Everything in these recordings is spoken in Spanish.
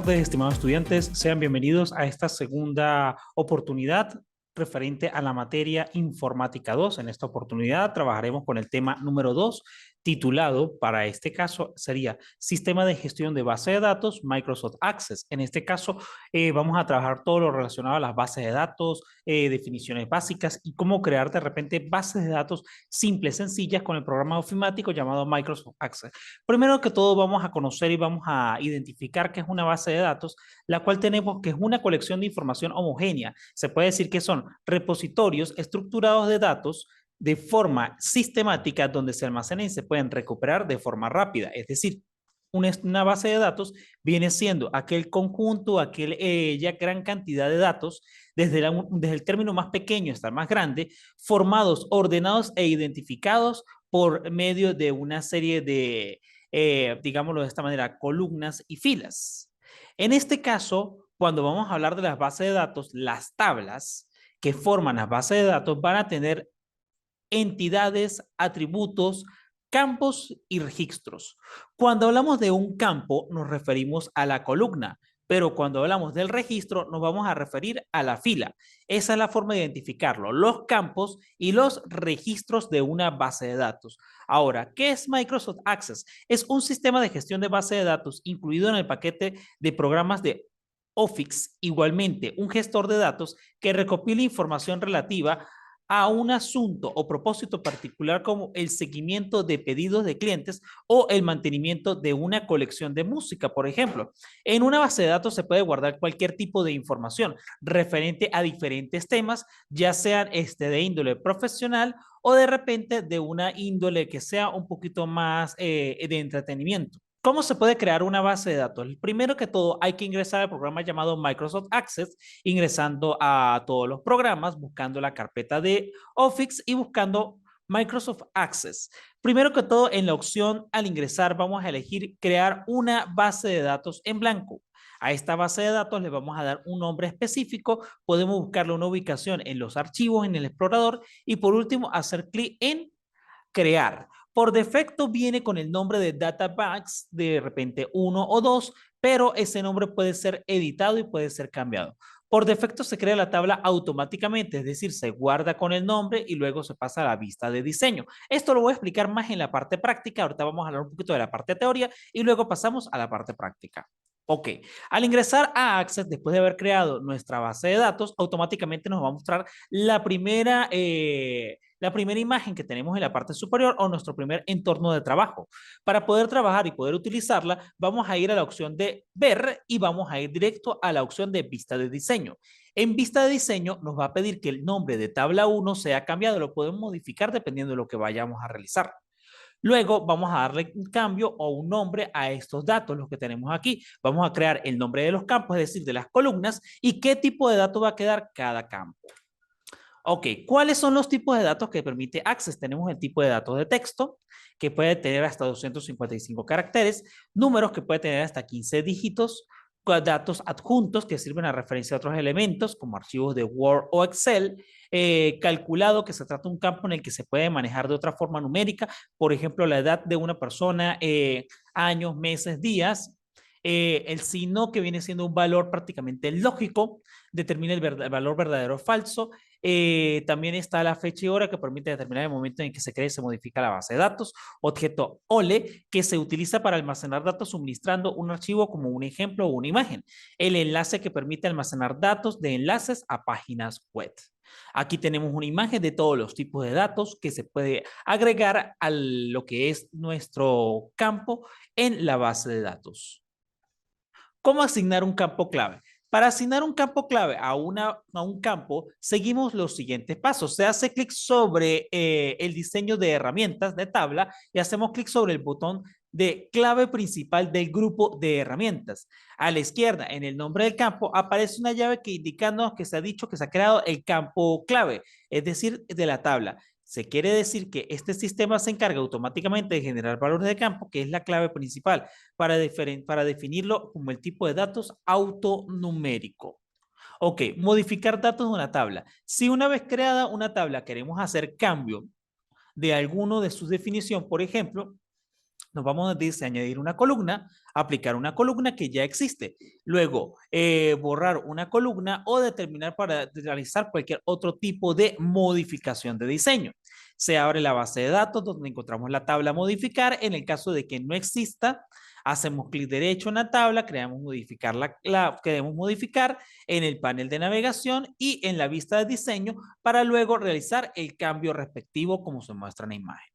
tardes, estimados estudiantes. Sean bienvenidos a esta segunda oportunidad referente a la materia Informática 2. En esta oportunidad trabajaremos con el tema número 2, titulado, para este caso, sería Sistema de Gestión de Base de Datos, Microsoft Access. En este caso, vamos a trabajar todo lo relacionado a las bases de datos, definiciones básicas y cómo crear de repente bases de datos simples, sencillas, con el programa ofimático llamado Microsoft Access. Primero que todo vamos a conocer y vamos a identificar qué es una base de datos, la cual tenemos que es una colección de información homogénea. Se puede decir que son repositorios estructurados de datos de forma sistemática donde se almacenan y se pueden recuperar de forma rápida. Es decir, una base de datos viene siendo aquel conjunto, ya gran cantidad de datos, desde el término más pequeño hasta el más grande, formados, ordenados e identificados por medio de una serie de, digámoslo de esta manera, columnas y filas. En este caso, cuando vamos a hablar de las bases de datos, las tablas que forman las bases de datos van a tener entidades, atributos, campos y registros. Cuando hablamos de un campo, nos referimos a la columna, pero cuando hablamos del registro, nos vamos a referir a la fila. Esa es la forma de identificarlo, los campos y los registros de una base de datos. Ahora, ¿qué es Microsoft Access? Es un sistema de gestión de base de datos incluido en el paquete de programas de Office, igualmente un gestor de datos que recopila información relativa a un asunto o propósito particular como el seguimiento de pedidos de clientes o el mantenimiento de una colección de música, por ejemplo. En una base de datos se puede guardar cualquier tipo de información referente a diferentes temas, ya sean de índole profesional o de repente de una índole que sea un poquito más de entretenimiento. ¿Cómo se puede crear una base de datos? Primero que todo, hay que ingresar al programa llamado Microsoft Access, ingresando a todos los programas, buscando la carpeta de Office y buscando Microsoft Access. Primero que todo, en la opción al ingresar vamos a elegir crear una base de datos en blanco. A esta base de datos le vamos a dar un nombre específico, podemos buscarle una ubicación en los archivos, en el explorador y por último hacer clic en crear. Por defecto viene con el nombre de Databags, de repente 1 o 2, pero ese nombre puede ser editado y puede ser cambiado. Por defecto se crea la tabla automáticamente, es decir, se guarda con el nombre y luego se pasa a la vista de diseño. Esto lo voy a explicar más en la parte práctica, ahorita vamos a hablar un poquito de la parte de teoría y luego pasamos a la parte práctica. Ok, al ingresar a Access, después de haber creado nuestra base de datos, automáticamente nos va a mostrar la primera imagen que tenemos en la parte superior o nuestro primer entorno de trabajo. Para poder trabajar y poder utilizarla, vamos a ir a la opción de ver y vamos a ir directo a la opción de vista de diseño. En vista de diseño nos va a pedir que el nombre de tabla 1 sea cambiado, lo podemos modificar dependiendo de lo que vayamos a realizar. Luego vamos a darle un cambio o un nombre a estos datos, los que tenemos aquí. Vamos a crear el nombre de los campos, es decir, de las columnas y qué tipo de datos va a quedar cada campo. Ok, ¿cuáles son los tipos de datos que permite Access? Tenemos el tipo de datos de texto, que puede tener hasta 255 caracteres, números que puede tener hasta 15 dígitos, datos adjuntos que sirven a referencia a otros elementos como archivos de Word o Excel, calculado que se trata de un campo en el que se puede manejar de otra forma numérica, por ejemplo, la edad de una persona, años, meses, días, el signo que viene siendo un valor prácticamente lógico, determina el valor verdadero o falso. También está la fecha y hora que permite determinar el momento en que se crea y se modifica la base de datos. Objeto OLE que se utiliza para almacenar datos suministrando un archivo como un ejemplo o una imagen. El enlace que permite almacenar datos de enlaces a páginas web. Aquí tenemos una imagen de todos los tipos de datos que se puede agregar a lo que es nuestro campo en la base de datos. ¿Cómo asignar un campo clave? Para asignar un campo clave a un campo, seguimos los siguientes pasos. Se hace clic sobre el diseño de herramientas de tabla y hacemos clic sobre el botón de clave principal del grupo de herramientas. A la izquierda, en el nombre del campo, aparece una llave que indica que se ha dicho que se ha creado el campo clave, es decir, de la tabla. Se quiere decir que este sistema se encarga automáticamente de generar valores de campo, que es la clave principal, para definirlo como el tipo de datos autonumérico. Ok, modificar datos de una tabla. Si una vez creada una tabla queremos hacer cambio de alguno de sus definiciones, por ejemplo, nos vamos a decir añadir una columna, aplicar una columna que ya existe. Luego, borrar una columna o determinar para realizar cualquier otro tipo de modificación de diseño. Se abre la base de datos donde encontramos la tabla modificar. En el caso de que no exista, hacemos clic derecho en la tabla, queremos modificar en el panel de navegación y en la vista de diseño para luego realizar el cambio respectivo como se muestra en la imagen.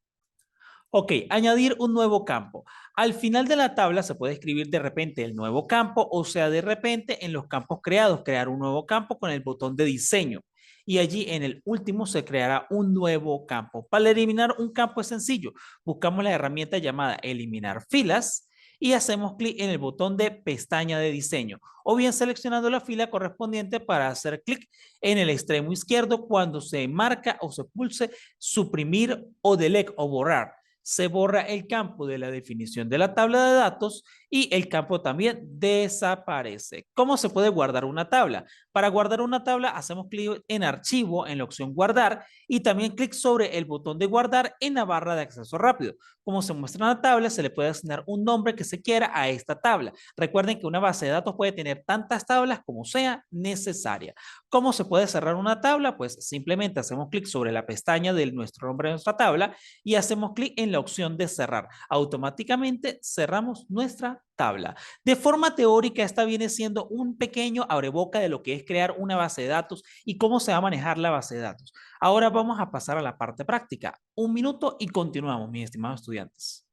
Ok, añadir un nuevo campo. Al final de la tabla se puede escribir de repente el nuevo campo, o sea, de repente en los campos creados, crear un nuevo campo con el botón de diseño. Y allí en el último se creará un nuevo campo. Para eliminar un campo es sencillo. Buscamos la herramienta llamada eliminar filas y hacemos clic en el botón de pestaña de diseño o bien seleccionando la fila correspondiente para hacer clic en el extremo izquierdo cuando se marca o se pulse suprimir o delete o borrar. Se borra el campo de la definición de la tabla de datos y el campo también desaparece. ¿Cómo se puede guardar una tabla? Para guardar una tabla hacemos clic en archivo en la opción guardar y también clic sobre el botón de guardar en la barra de acceso rápido. Como se muestra en la tabla, se le puede asignar un nombre que se quiera a esta tabla. Recuerden que una base de datos puede tener tantas tablas como sea necesaria. ¿Cómo se puede cerrar una tabla? Pues simplemente hacemos clic sobre la pestaña de nuestro nombre de nuestra tabla y hacemos clic en la opción de cerrar. Automáticamente cerramos nuestra tabla. De forma teórica, esta viene siendo un pequeño abreboca de lo que es crear una base de datos y cómo se va a manejar la base de datos. Ahora vamos a pasar a la parte práctica. Un minuto y continuamos, mis estimados estudiantes.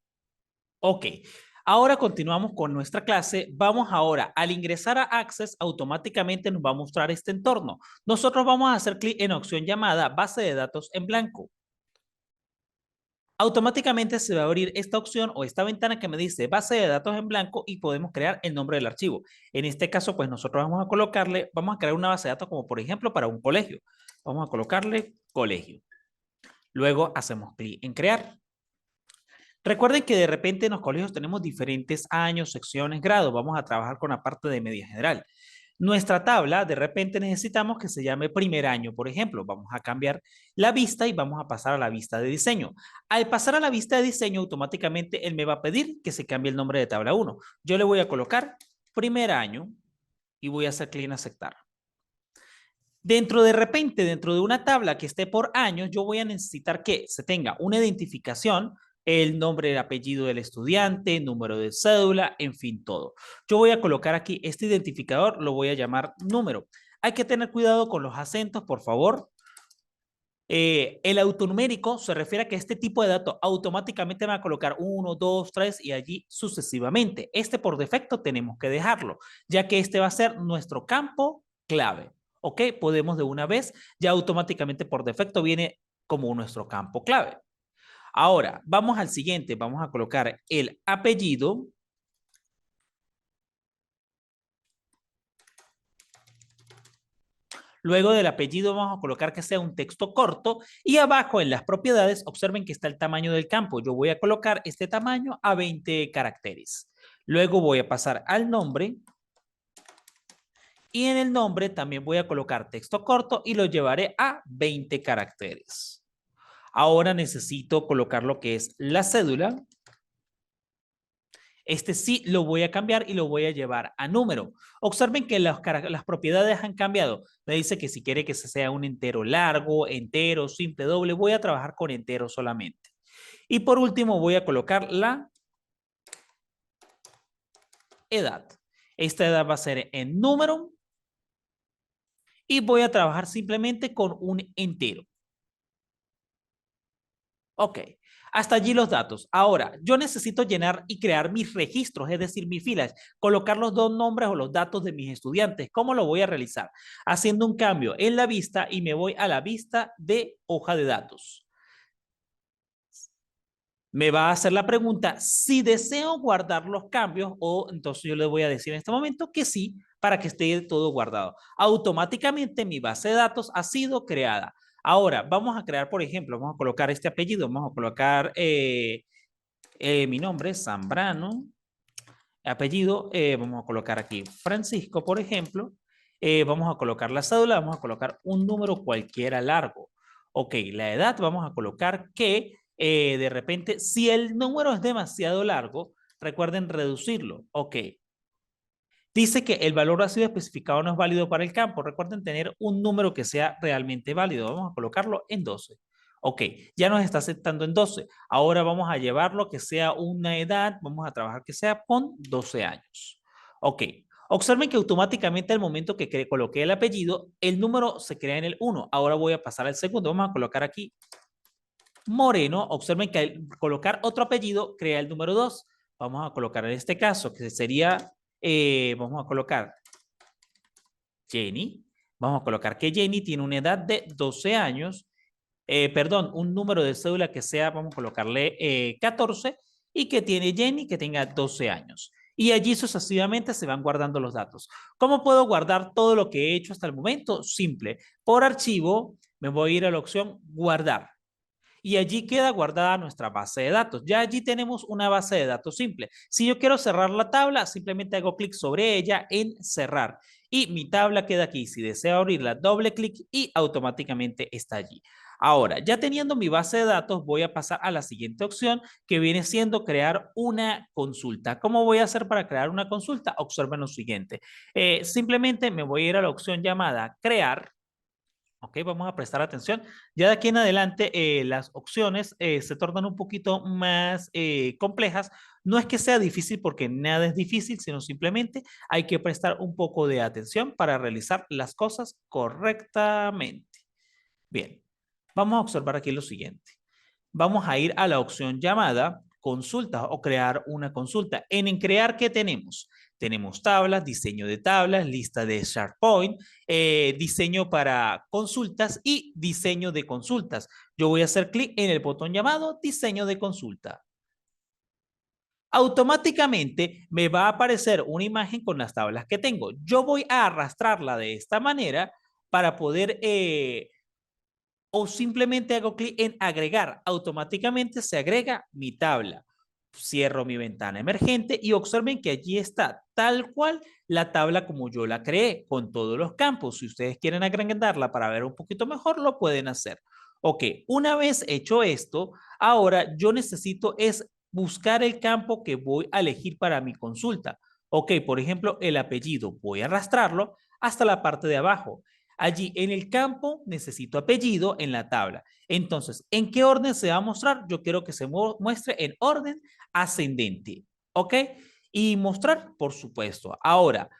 Ok, ahora continuamos con nuestra clase. Vamos ahora, al ingresar a Access, automáticamente nos va a mostrar este entorno. Nosotros vamos a hacer clic en la opción llamada base de datos en blanco. Automáticamente se va a abrir esta opción o esta ventana que me dice base de datos en blanco y podemos crear el nombre del archivo. En este caso, pues nosotros vamos a crear una base de datos como por ejemplo para un colegio. Vamos a colocarle colegio. Luego hacemos clic en crear. Recuerden que de repente en los colegios tenemos diferentes años, secciones, grados. Vamos a trabajar con la parte de media general. Nuestra tabla, de repente necesitamos que se llame primer año, por ejemplo. Vamos a cambiar la vista y vamos a pasar a la vista de diseño. Al pasar a la vista de diseño, automáticamente él me va a pedir que se cambie el nombre de tabla 1. Yo le voy a colocar primer año y voy a hacer clic en aceptar. Dentro de una tabla que esté por años, yo voy a necesitar que se tenga una identificación, el nombre, el apellido del estudiante, número de cédula, en fin, todo. Yo voy a colocar aquí este identificador, lo voy a llamar número. Hay que tener cuidado con los acentos, por favor. El autonumérico se refiere a que este tipo de datos automáticamente va a colocar 1, 2, 3 y allí sucesivamente. Este por defecto tenemos que dejarlo, ya que este va a ser nuestro campo clave. ¿Ok? Podemos de una vez, ya automáticamente por defecto viene como nuestro campo clave. Ahora, vamos al siguiente. Vamos a colocar el apellido. Luego del apellido vamos a colocar que sea un texto corto y abajo en las propiedades observen que está el tamaño del campo. Yo voy a colocar este tamaño a 20 caracteres. Luego voy a pasar al nombre y en el nombre también voy a colocar texto corto y lo llevaré a 20 caracteres. Ahora necesito colocar lo que es la cédula. Este sí lo voy a cambiar y lo voy a llevar a número. Observen que las propiedades han cambiado. Me dice que si quiere que sea un entero largo, entero, simple, doble, voy a trabajar con entero solamente. Y por último voy a colocar la edad. Esta edad va a ser en número y voy a trabajar simplemente con un entero. Ok, hasta allí los datos. Ahora, yo necesito llenar y crear mis registros, es decir, mis filas, colocar los dos nombres o los datos de mis estudiantes. ¿Cómo lo voy a realizar? Haciendo un cambio en la vista y me voy a la vista de hoja de datos. Me va a hacer la pregunta si deseo guardar los cambios o entonces yo le voy a decir en este momento que sí para que esté todo guardado. Automáticamente mi base de datos ha sido creada. Ahora, vamos a crear, por ejemplo, vamos a colocar este apellido, vamos a colocar mi nombre, Zambrano, apellido, vamos a colocar aquí Francisco, por ejemplo, vamos a colocar la cédula, vamos a colocar un número cualquiera largo. Ok, la edad vamos a colocar que de repente, si el número es demasiado largo, recuerden reducirlo. Ok. Dice que el valor ha sido especificado no es válido para el campo. Recuerden tener un número que sea realmente válido. Vamos a colocarlo en 12. Ok, ya nos está aceptando en 12. Ahora vamos a llevarlo que sea una edad. Vamos a trabajar que sea con 12 años. Ok, observen que automáticamente al momento que coloqué el apellido, el número se crea en el 1. Ahora voy a pasar al segundo. Vamos a colocar aquí Moreno. Observen que al colocar otro apellido crea el número 2. Vamos a colocar en este caso que sería, vamos a colocar Jenny. Vamos a colocar que Jenny tiene una edad de 12 años, perdón, un número de cédula que sea, vamos a colocarle 14 y que tiene Jenny que tenga 12 años. Y allí sucesivamente se van guardando los datos. ¿Cómo puedo guardar todo lo que he hecho hasta el momento? Simple. Por archivo me voy a ir a la opción guardar. Y allí queda guardada nuestra base de datos. Ya allí tenemos una base de datos simple. Si yo quiero cerrar la tabla, simplemente hago clic sobre ella en cerrar. Y mi tabla queda aquí. Si deseo abrirla, doble clic y automáticamente está allí. Ahora, ya teniendo mi base de datos, voy a pasar a la siguiente opción que viene siendo crear una consulta. ¿Cómo voy a hacer para crear una consulta? Observen lo siguiente. Simplemente me voy a ir a la opción llamada crear. Ok, vamos a prestar atención. Ya de aquí en adelante las opciones se tornan un poquito más complejas. No es que sea difícil porque nada es difícil, sino simplemente hay que prestar un poco de atención para realizar las cosas correctamente. Bien, vamos a observar aquí lo siguiente. Vamos a ir a la opción llamada consulta o crear una consulta. En crear, ¿qué tenemos? Tenemos tablas, diseño de tablas, lista de SharePoint, diseño para consultas y diseño de consultas. Yo voy a hacer clic en el botón llamado diseño de consulta. Automáticamente me va a aparecer una imagen con las tablas que tengo. Yo voy a arrastrarla de esta manera para poder o simplemente hago clic en agregar. Automáticamente se agrega mi tabla. Cierro mi ventana emergente y observen que allí está tal cual la tabla como yo la creé, con todos los campos. Si ustedes quieren agrandarla para ver un poquito mejor, lo pueden hacer. Ok, una vez hecho esto, ahora yo necesito es buscar el campo que voy a elegir para mi consulta. Ok, por ejemplo, el apellido. Voy a arrastrarlo hasta la parte de abajo. Allí en el campo necesito apellido en la tabla. Entonces, ¿en qué orden se va a mostrar? Yo quiero que se muestre en orden ascendente. ¿Ok? Y mostrar, por supuesto. Ahora,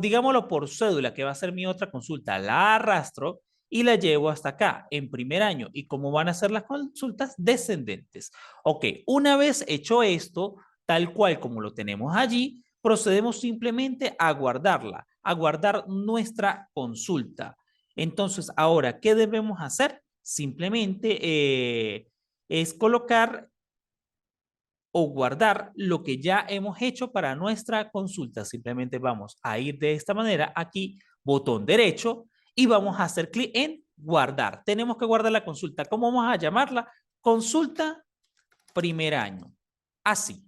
digámoslo, por cédula, que va a ser mi otra consulta, la arrastro y la llevo hasta acá, en primer año. ¿Y cómo van a ser las consultas? Descendentes. Ok, una vez hecho esto, tal cual como lo tenemos allí, procedemos simplemente a guardarla, a guardar nuestra consulta. Entonces, ahora, ¿qué debemos hacer? Simplemente es colocar o guardar lo que ya hemos hecho para nuestra consulta. Simplemente vamos a ir de esta manera aquí, botón derecho, y vamos a hacer clic en guardar. Tenemos que guardar la consulta. ¿Cómo vamos a llamarla? Consulta primer año. Así.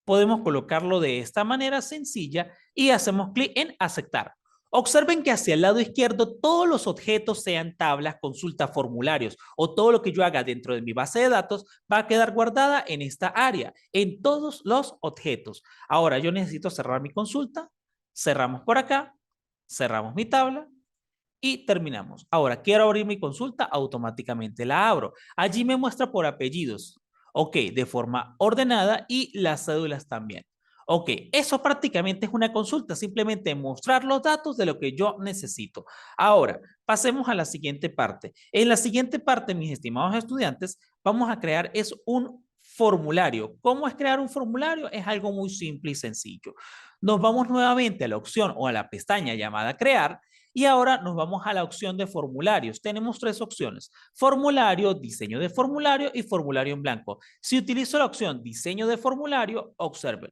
Podemos colocarlo de esta manera sencilla y hacemos clic en aceptar. Observen que hacia el lado izquierdo todos los objetos, sean tablas, consultas, formularios o todo lo que yo haga dentro de mi base de datos va a quedar guardada en esta área, en todos los objetos. Ahora yo necesito cerrar mi consulta, cerramos por acá, cerramos mi tabla y terminamos. Ahora quiero abrir mi consulta, automáticamente la abro. Allí me muestra por apellidos. Ok, de forma ordenada y las cédulas también. Ok, eso prácticamente es una consulta, simplemente mostrar los datos de lo que yo necesito. Ahora, pasemos a la siguiente parte. En la siguiente parte, mis estimados estudiantes, vamos a crear un formulario. ¿Cómo es crear un formulario? Es algo muy simple y sencillo. Nos vamos nuevamente a la opción o a la pestaña llamada crear y ahora nos vamos a la opción de formularios. Tenemos tres opciones: formulario, diseño de formulario y formulario en blanco. Si utilizo la opción diseño de formulario, observen.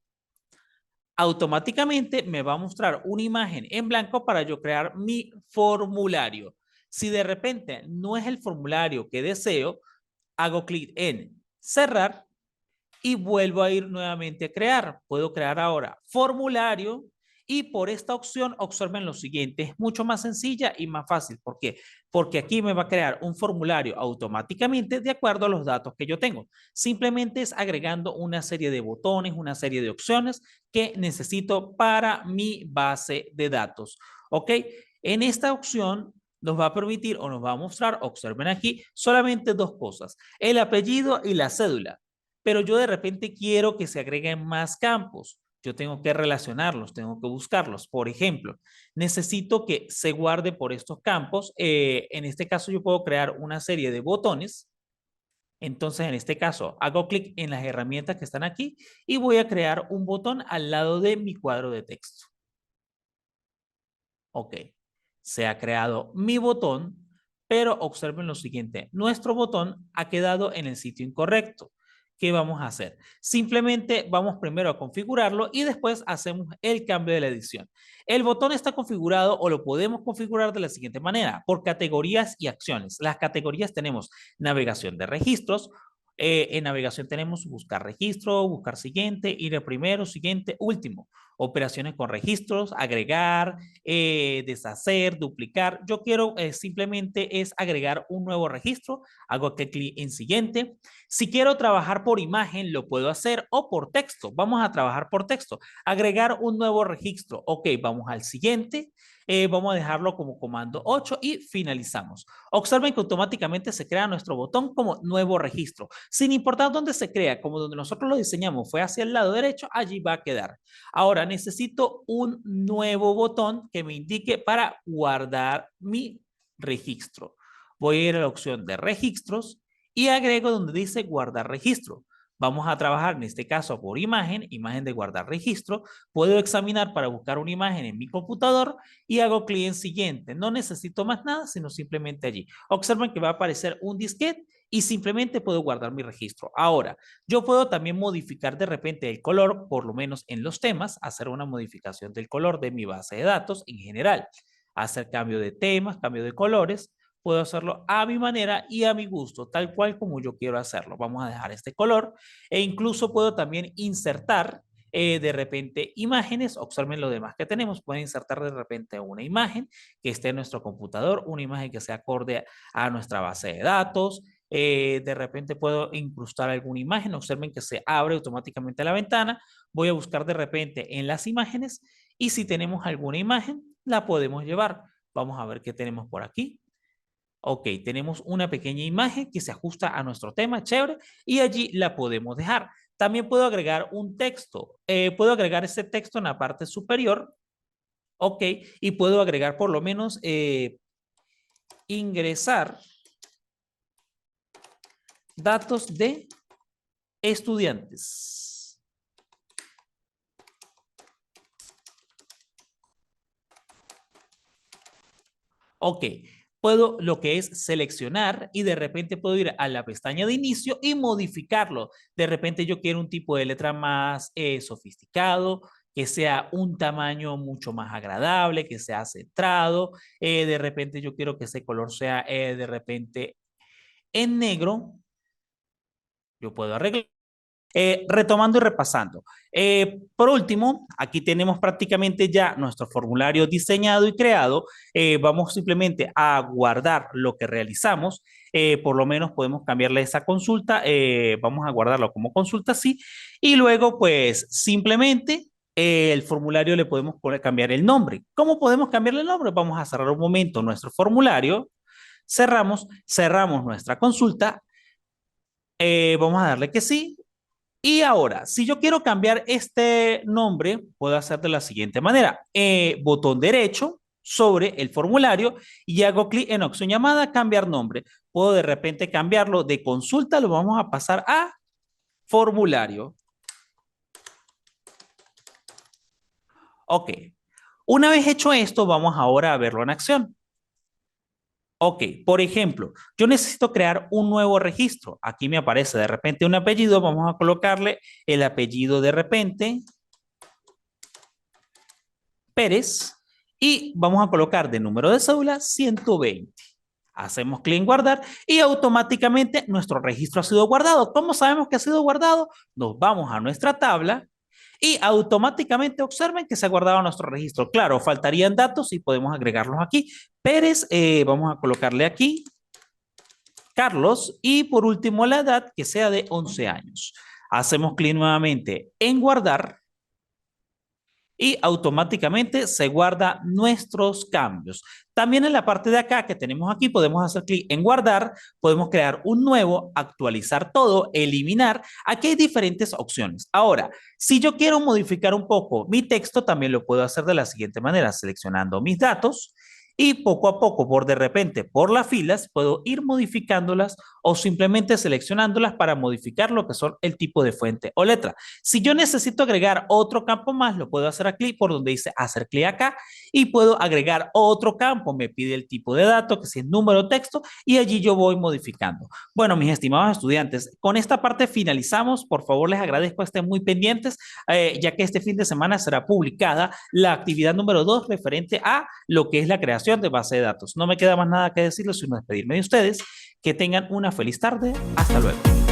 Automáticamente me va a mostrar una imagen en blanco para yo crear mi formulario. Si de repente no es el formulario que deseo, hago clic en cerrar y vuelvo a ir nuevamente a crear. Puedo crear ahora formulario y por esta opción observen lo siguiente, es mucho más sencilla y más fácil. ¿Por qué? porque aquí me va a crear un formulario automáticamente de acuerdo a los datos que yo tengo. Simplemente es agregando una serie de botones, una serie de opciones que necesito para mi base de datos. ¿Ok? En esta opción nos va a permitir o nos va a mostrar, observen aquí, solamente dos cosas, el apellido y la cédula. Pero yo de repente quiero que se agreguen más campos. Yo tengo que relacionarlos, tengo que buscarlos. Por ejemplo, necesito que se guarde por estos campos. En este caso yo puedo crear una serie de botones. Entonces, en este caso, hago clic en las herramientas que están aquí y voy a crear un botón al lado de mi cuadro de texto. Ok, se ha creado mi botón, pero observen lo siguiente, nuestro botón ha quedado en el sitio incorrecto. ¿Qué vamos a hacer? Simplemente vamos primero a configurarlo y después hacemos el cambio de la edición. El botón está configurado o lo podemos configurar de la siguiente manera, por categorías y acciones. Las categorías tenemos navegación de registros, en navegación tenemos buscar registro, buscar siguiente, ir a primero, siguiente, último. Operaciones con registros, agregar, deshacer, duplicar. Yo quiero simplemente es agregar un nuevo registro. Hago clic en siguiente. Si quiero trabajar por imagen, lo puedo hacer o por texto. Vamos a trabajar por texto. Agregar un nuevo registro. Ok, vamos al siguiente. Vamos a dejarlo como comando 8 y finalizamos. Observen que automáticamente se crea nuestro botón como nuevo registro. Sin importar dónde se crea, como donde nosotros lo diseñamos fue hacia el lado derecho, allí va a quedar. Ahora necesito un nuevo botón que me indique para guardar mi registro. Voy a ir a la opción de registros y agrego donde dice guardar registro. Vamos a trabajar en este caso por imagen, imagen de guardar registro. Puedo examinar para buscar una imagen en mi computador y hago clic en siguiente. No necesito más nada, sino simplemente allí. Observen que va a aparecer un disquete y simplemente puedo guardar mi registro. Ahora, yo puedo también modificar de repente el color, por lo menos en los temas, hacer una modificación del color de mi base de datos en general. Hacer cambio de temas, cambio de colores. Puedo hacerlo a mi manera y a mi gusto, tal cual como yo quiero hacerlo. Vamos a dejar este color e incluso puedo también insertar de repente imágenes. Observen lo demás que tenemos. Pueden insertar de repente una imagen que esté en nuestro computador, una imagen que sea acorde a nuestra base de datos. De repente puedo incrustar alguna imagen. Observen que se abre automáticamente la ventana. Voy a buscar de repente en las imágenes y si tenemos alguna imagen, la podemos llevar. Vamos a ver qué tenemos por aquí. Ok, tenemos una pequeña imagen que se ajusta a nuestro tema, chévere, y allí la podemos dejar. También puedo agregar un texto. Puedo agregar ese texto en la parte superior, ok, y puedo agregar por lo menos ingresar datos de estudiantes. Ok, puedo lo que es seleccionar y de repente puedo ir a la pestaña de inicio y modificarlo. De repente yo quiero un tipo de letra más sofisticado, que sea un tamaño mucho más agradable, que sea centrado. De repente yo quiero que ese color sea de repente en negro. Yo puedo arreglar. Retomando y repasando. Por último, aquí tenemos prácticamente ya nuestro formulario diseñado y creado. Vamos simplemente a guardar lo que realizamos. Por lo menos podemos cambiarle esa consulta. Vamos a guardarlo como consulta, sí. Y luego, pues, simplemente el formulario le podemos cambiar el nombre. ¿Cómo podemos cambiarle el nombre? Vamos a cerrar un momento nuestro formulario. Cerramos nuestra consulta. Vamos a darle que sí. Y ahora, si yo quiero cambiar este nombre, puedo hacer de la siguiente manera. Botón derecho sobre el formulario y hago clic en opción llamada cambiar nombre. Puedo de repente cambiarlo de consulta, lo vamos a pasar a formulario. Ok. Una vez hecho esto, vamos ahora a verlo en acción. Ok, por ejemplo, yo necesito crear un nuevo registro. Aquí me aparece de repente un apellido. Vamos a colocarle el apellido de repente Pérez y vamos a colocar de número de cédula 120. Hacemos clic en guardar y automáticamente nuestro registro ha sido guardado. ¿Cómo sabemos que ha sido guardado? Nos vamos a nuestra tabla y automáticamente observen que se ha guardado nuestro registro. Claro, faltarían datos y podemos agregarlos aquí. Pérez, vamos a colocarle aquí Carlos y por último la edad que sea de 11 años. Hacemos clic nuevamente en guardar y automáticamente se guarda nuestros cambios. También en la parte de acá que tenemos aquí podemos hacer clic en guardar, podemos crear un nuevo, actualizar todo, eliminar. Aquí hay diferentes opciones. Ahora, si yo quiero modificar un poco mi texto, también lo puedo hacer de la siguiente manera, seleccionando mis datos y poco a poco, por de repente, por las filas, puedo ir modificándolas o simplemente seleccionándolas para modificar lo que son el tipo de fuente o letra. Si yo necesito agregar otro campo más, lo puedo hacer aquí por donde dice hacer clic acá y puedo agregar otro campo. Me pide el tipo de dato, que si es número o texto, y allí yo voy modificando. Bueno, mis estimados estudiantes, con esta parte finalizamos. Por favor, les agradezco que estén muy pendientes, ya que este fin de semana será publicada la actividad número 2 referente a lo que es la creación de base de datos. No me queda más nada que decirles, sino despedirme de ustedes. Que tengan una feliz tarde. Hasta luego.